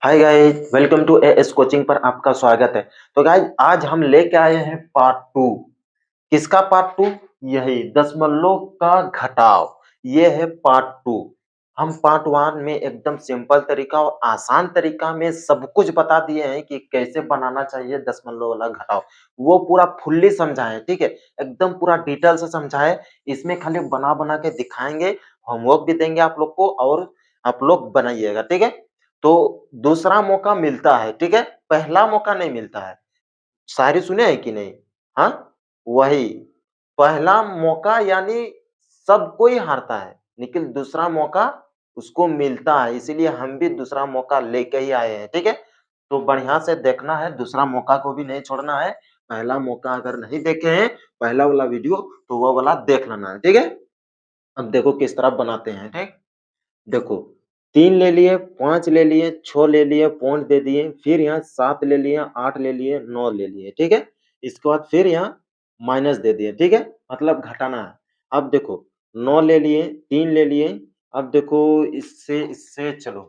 Hi guys, welcome to AS coaching पर आपका स्वागत है। तो गाइस आज हम लेके आए हैं पार्ट टू। किसका पार्ट टू? यही दशमलव का घटाव। ये है पार्ट टू। हम पार्ट वन में एकदम सिंपल तरीका और आसान तरीका में सब कुछ बता दिए हैं कि कैसे बनाना चाहिए दशमलव वाला घटाव। वो पूरा फुल्ली समझाए, ठीक है। एकदम पूरा डिटेल से समझाए। इसमें खाली बना बना के दिखाएंगे, होमवर्क भी देंगे आप लोग को और आप लोग बनाइएगा, ठीक है। तो दूसरा मौका मिलता है, ठीक है। पहला मौका नहीं मिलता है। शायरी सुने हैं कि नहीं? हाँ, वही पहला मौका यानी सब कोई हारता है, लेकिन दूसरा मौका उसको मिलता है, इसीलिए हम भी दूसरा मौका लेके ही आए हैं, ठीक है। तो बढ़िया से देखना है, दूसरा मौका को भी नहीं छोड़ना है। पहला मौका अगर नहीं देखे हैं, पहला वाला वीडियो, तो वो वाला देख लेना है, ठीक है। अब देखो किस तरह बनाते हैं, ठीक। देखो 3 ले लिए, 5 ले लिए, 6 ले लिए, पॉइंट दे दिए, फिर यहाँ 7 ले लिए, 8 ले लिए, 9 ले लिए, ठीक है? इसके बाद फिर यहाँ माइनस दे दिए, ठीक है? मतलब घटाना है। अब देखो 9 ले लिए, 3 ले लिए, अब देखो इससे इससे चलो,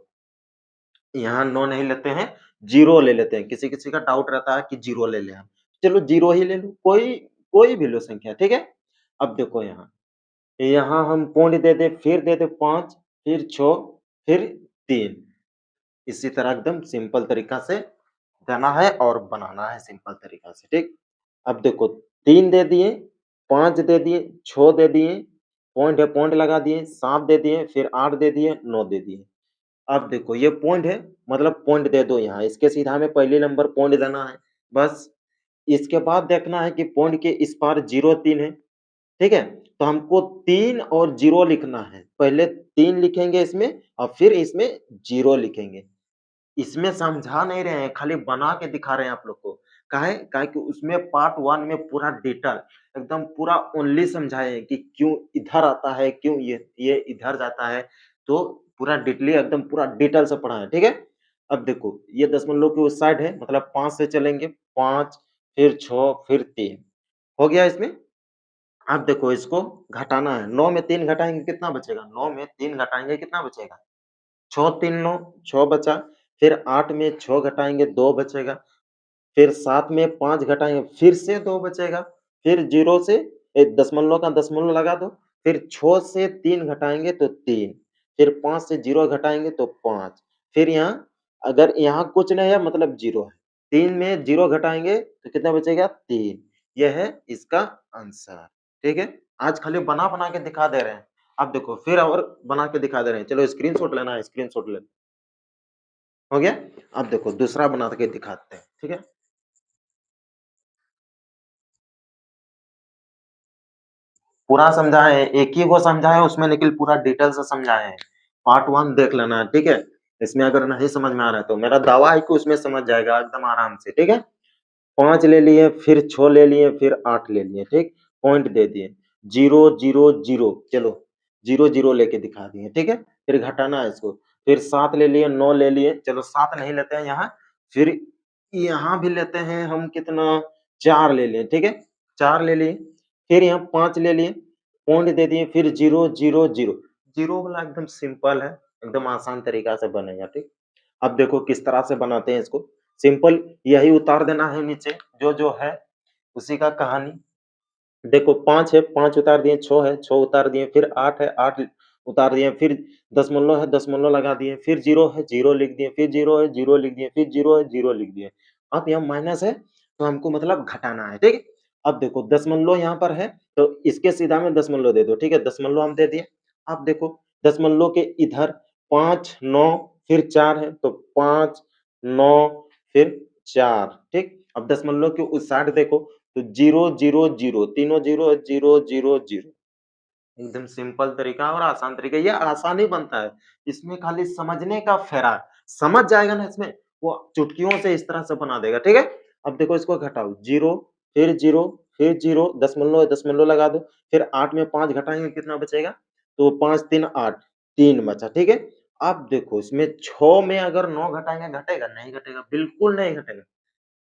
यहाँ 9 नहीं लेते हैं, 0 ले लेते हैं। किसी-किसी का डाउट रहता है कि 0 ले लें हम। चलो 0 ही ले लो, कोई कोई भी लो संख्या, ठीक है? अब देखो यहाँ हम पॉइंट दे दें, फिर दे दें 5, फिर 6, फिर 3। इसी तरह एकदम सिंपल तरीका से देना है और बनाना है सिंपल तरीका से, ठीक? अब देखो 3 दे दिए, 5 दे दिए, 6 दे दिए, पॉइंट है पॉइंट लगा दिए, 7 दे दिए, फिर 8 दे दिए, 9 दे दिए। अब देखो ये पॉइंट है, मतलब पॉइंट दे दो यहाँ, इसके सीधा में पहले नंबर पॉइंट देना है, बस। इसके बाद देखना है कि पॉइंट के इस पार 0 3 है, ठीक है? तो हमको 3 और 0 लिखना है। पहले 3 लिखेंगे इसमें और फिर इसमें 0 लिखेंगे। इसमें समझा नहीं रहे हैं, खाली बना के दिखा रहे हैं आप लोग को। काहे? काहे कि उसमें पार्ट 1 में पूरा डिटेल एकदम पूरा ओनली समझाए हैं कि क्यों इधर आता है, क्यों ये इधर जाता है। तो पूरा डिटेली एकदम पूरा डिटेल से पढ़ा है, ठीक है? अब देखो ये दशमलव की उस साइड है, मतलब 5 से चलेंगे, 5 फिर 6 फिर 3 हो गया इसमें? अब देखो इसको घटाना है, 9 में 3 घटाएँगे कितना बचेगा? 9 में 3 घटाएँगे कितना बचेगा? 6 3 9 6 बचा, फिर 8 में 6 घटाएँगे 2 बचेगा, फिर 7 में 5 घटाएँगे फिर से 2 बचेगा, फिर 0 से दशमलव का दशमलव लगा दो, फिर 6 से 3 घटाएँगे तो 3, फिर 5 से 0 घटाएँगे तो 5, फिर यहाँ अगर यहाँ कुछ नहीं है मतलब 0 है, 3 में 0 घटाएँगे तो कितना बचेगा? 3। यह है इसका आंसर, ठीक है? आज खाली बना-बना के दिखा दे रहे हैं। अब देखो फिर और बना के दिखा दे रहे हैं, चलो स्क्रीनशॉट लेना है स्क्रीनशॉट ले हो गया? अब देखो दूसरा बना के दिखाते हैं, ठीक है? पूरा समझाए हैं, एक ही को समझाए हैं उसमें लेकिन पूरा डिटेल से समझाए हैं। पार्ट 1 देख लेना है, ठीक है? इसमें अगर नहीं समझ में आ रहा है तो मेरा दावा है कि उसमें समझ जाएगा एकदम आराम से, ठीक है? 5 ले लिए, फिर 6 ले लिए, फिर 8 ले लिए, ठीक? पॉइंट दे दिए, 0 0 0 चलो 0 0 लेके दिखा दिए, ठीक है? फिर घटाना है इसको, फिर 7 ले लिए, 9 ले लिए, चलो 7 नहीं लेते हैं यहाँ, फिर यहाँ भी लेते हैं हम कितना 4 ले लिए, ठीक है? 4 ले लिए, फिर यहाँ 5 ले लिए, पॉइंट दे दिए, फिर 0 0 0 0 वाला एकदम सिंपल है, एकदम आसान तरीका से बनेगा, ठीक? अब देखो किस तरह से बनाते हैं इसको, सिंपल यही उतार देना है नीचे, जो है उसी का कहानी। देखो 5 है, 5 उतार दिए, 6 है, 6 उतार दिए, फिर 8 है, 8 उतार दिए, फिर दशमलव है, दशमलव लगा दिए, फिर 0 है, 0 लिख दिए, फिर 0 है, 0 लिख दिए, फिर 0 है, 0 लिख दिए। अब यहाँ माइनस है, तो हमको मतलब घटाना है, ठीक है? अब देखो दशमलव यहाँ पर है, तो इसके सीधा में दशमलव दे दो, ठीक है? दशमलव हम दे दिए। अब देखो दशमलव के इधर 5 9 फिर 4 है, तो 5 9 फिर 4 ठीक? अब दशमलव के उस साइड देखो तो 0 0 0 तीनों 0 0 0 0 एकदम सिंपल तरीका और आसान तरीका। ये आसान ही बनता है। इसमें खाली समझने का फेरा है। समझ जाएगा ना इसमें, वो चुटकियों से इस तरह से बना देगा, ठीक है? अब देखो इसको घटाओ 0 फिर 0 फिर 0 दशमलव दशमलव लगा दो, फिर 8 में 5 घटाएँगे कितना बचेगा? तो 5 3 8 3 बचा, ठीक है? अब देखो इसमें 6 में अगर 9 घटाएँगे घटेगा? नहीं घटेगा, बिल्कुल नहीं घटेगा।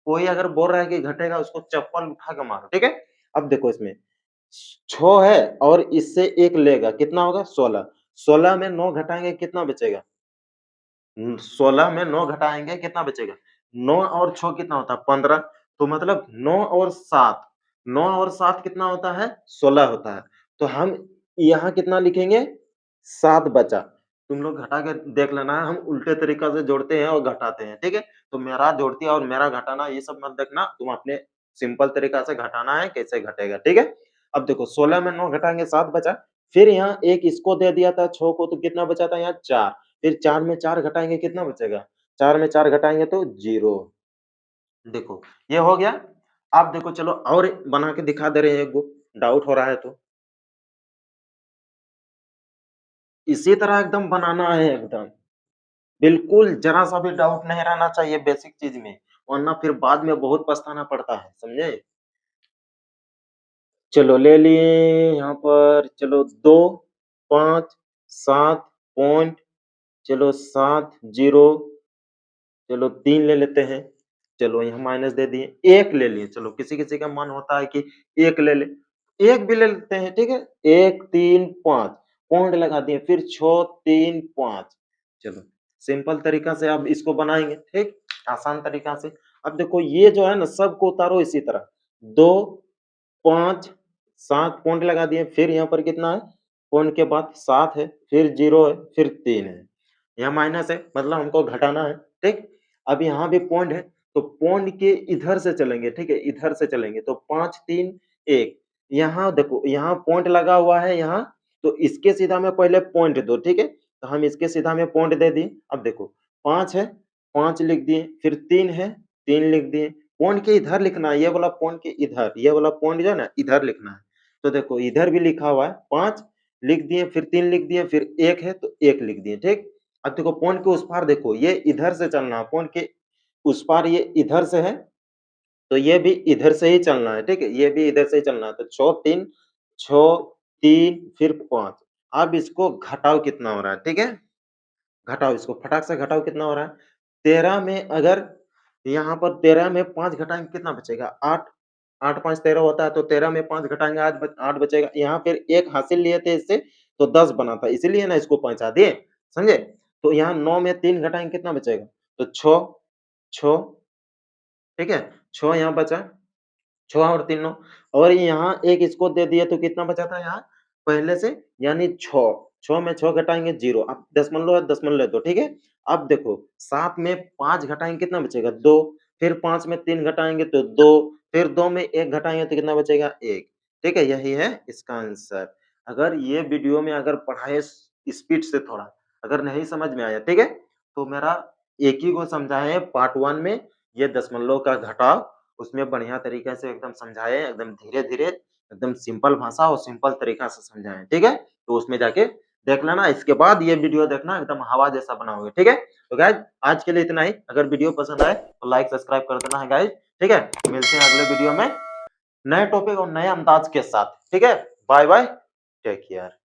कोई अगर बोल रहा है कि घटेगा उसको चप्पल उठा के मारो, ठीक है? अब देखो इसमें 6 है और इससे 1 लेगा कितना होगा 16, 16 में 9 घटाएँगे कितना बचेगा? 16 में 9 घटाएंगे कितना बचेगा? 9 और 6 कितना होता है? 15। तो मतलब 9 और 7 कितना होता है? 16 होता है। तो हम यहाँ कितना लिखेंगे? 7 बचा। तुम लोग घटा के देख लेना, हम उल्टे तरीका से जोड़ते हैं और घटाते हैं, ठीक है? तो मेरा जोड़ती और मेरा घटाना ये सब मत देखना, तुम अपने सिंपल तरीका से घटाना है, कैसे घटेगा, ठीक है? अब देखो 16 में 9 घटाएंगे 7 बचा, फिर यहाँ एक इसको दे दिया था 6 को, तो कितना बचा था यहाँ? 4। फिर 4 में 4 घटाएंगे कितना बचेगा? 4 में 4 घटाएंगे तो 0। देखो ये हो गया। अब देखो चलो और बना के दिखा दे रहे हैं एक गो, डाउट हो रहा है तो। इसी तरह एकदम बनाना है एकदम। बिल्कुल जरा सा भी डाउट नहीं रहना चाहिए बेसिक चीज में, वरना फिर बाद में बहुत पछताना पड़ता है, समझे? चलो ले लिए यहाँ पर, चलो 2, 5, 7 पॉइंट, चलो 7, 0, चलो 3 ले लेते हैं। चलो यहाँ माइनस दे दिए, 1 ले लिए, चलो किसी-किसी का मन होता है कि 1 ले ले, 1 भी ले लेते हैं, ठीक है? 1, 3, 5 पॉइंट लगा दिए, फिर 6, 3, 5 चलो सिंपल तरीका से अब इसको बनाएँगे, ठीक? आसान तरीका से। अब देखो ये जो है ना सबको उतारो इसी तरह, 2, 5, 7 पॉइंट लगा दिए, फिर यहाँ पर कितना है? पॉइंट के बाद 7 है, फिर 0 है, फिर 3 है। यहाँ माइनस है, मतलब हमको घटाना है, ठीक? अब यहाँ भी पॉइंट है, तो पॉइंट के इधर से चलेंगे, ठीक है? इधर से चलेंगे, तो 5, 3, 1 यहाँ देखो, यहाँ पॉइंट लगा हुआ है यहाँ, तो इसके सीधा में पहले पॉइंट दो, ठीक है? तो हम इसके सीधा में पॉइंट दे दिए। अब देखो 5 है, 5 लिख दिए, फिर 3 है, 3 लिख दिए। पॉइंट के इधर लिखना है, ये वाला पॉइंट के इधर, ये वाला पॉइंट जो है ना इधर लिखना है। तो देखो इधर भी लिखा हुआ है 5 लिख दिए, फिर 3 लिख दिए, फिर 1 है तो 1 लिख दिए, ठीक? अब देखो पॉइंट के उस पार देखो, ये इधर से चलना है, पॉइंट के उस पार ये इधर से है, तो ये भी इधर से ही चलना है, ठीक है? ये भी इधर से ही चलना है, तो 6, 3 फिर 5। अब इसको घटाओ कितना हो रहा है, ठीक है? घटाओ इसको, फटाक से घटाओ कितना हो रहा है? 13 में अगर यहाँ पर 13 में 5 घटाएँगे कितना बचेगा? 8, 8 5 13 होता है, तो 13 में 5 घटाएँगे 8 बचेगा। यहाँ फिर 1 हासिल लिए थे इससे, तो 10 बना था, इसीलिए ना इसको पहुँचा दिए, समझे? तो यहाँ 9 में 3 घटाएँगे कितना बचेगा? तो 6, 6 ठीक है? 6 यहाँ बचा, 6 और 3 9 और यहाँ एक इसको दे दिए तो कितना बचा था यहाँ पहले से यानी 6, 6 में 6 घटाएँगे 0 अब दशमलव है दशमलव 2 ठीक है? अब देखो 7 में 5 घटाएँगे कितना बचेगा 2 फिर 5 में 3 घटाएँगे तो 2 फिर 2 में 1 घटाएँगे तो कितना बचेगा 1 ठीक है? यही है इसका आंसर। अगर ये वीडियो में अगर पढ़ाए स्पीड से थोड़ा, अगर नहीं समझ में आया, ठीक है? तो मेरा एक ही को समझाएँ पार्ट 1 में ये दशमलव का घटाव उसमें बढ़िया तरीके से एकदम समझाए, एकदम धीरे-धीरे, एकदम सिंपल भाषा और सिंपल तरीका से समझाएँ, ठीक है? तो उसमें जाके देख लेना, इसके बाद ये वीडियो देखना एकदम हवा जैसा बनाओगे, ठीक है? तो गाइज़ आज के लिए इतना ही, अगर वीडियो पसंद आए तो लाइक, सब्सक्राइब कर देना है गाइज़, ठीक है? मिलते हैं अगले वीडियो में, नए टॉपिक और नए अंदाज़ के साथ, ठीक है? Bye bye, take care.